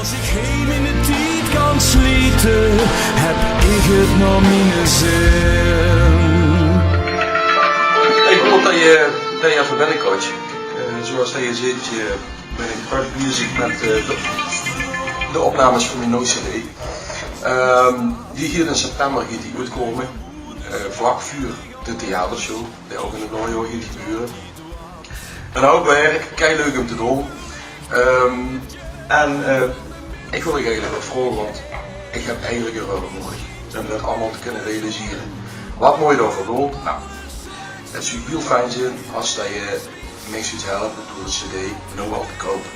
Als ik heen in de tijd kan schieten, heb ik het nog mijn zin. Ik hoop dat je even binnenkomt. Zoals dat je ziet, ben ik hard bezig met de opnames van mijn nieuwe CD. Die hier in september gaat die uitkomen, vlak voor de theatershow, die ook in het najaar gaat gebeuren. Een hoop werk, kei leuk om te doen. Ik wil je eigenlijk wat vragen, want ik heb eigenlijk een rol nodig om dat allemaal te kunnen realiseren. Wat moet je daarvoor doen? Nou, het zou heel fijn zijn als dat je mensen kunt helpen door de CD nu al te kopen.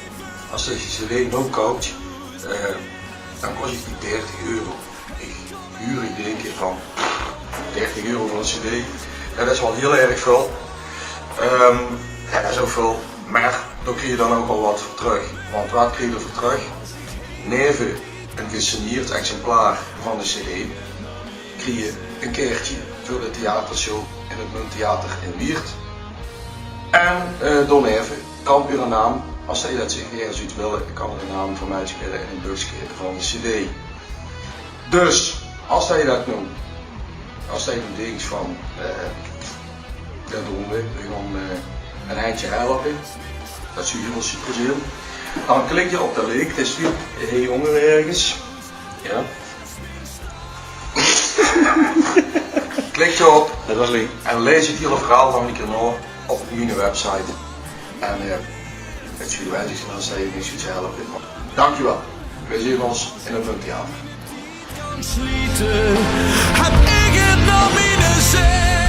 Als je de CD nu koopt, dan kost het die 30 euro. Ik huur ik denk ik van 30 euro voor een CD. Ja, dat is wel heel erg veel. Ja, dat is ook veel, maar daar krijg je dan ook wel wat voor terug. Want wat krijg je er voor terug? Neven een gesigneerd exemplaar van de CD, krijg je een keertje voor de theatershow in het Munttheater in Wiert. En dan even kan u een naam, als je dat zich ergens uit willen, kan er een naam van mij spelen in een boekje van de CD. Dus, als je dat noemt, als je een ding van, dat doen we gaan een eindje helpen, dat zou heel super zijn. Dan klik je op de link, het is weer heel onder ergens. Ja. Klik je op en lees het hele verhaal van die kanaal op mijn website. En het is wij zich als je niks iets helpen. Dankjewel. We zien ons in het Munttheater. Heb ik het nog mijn zin.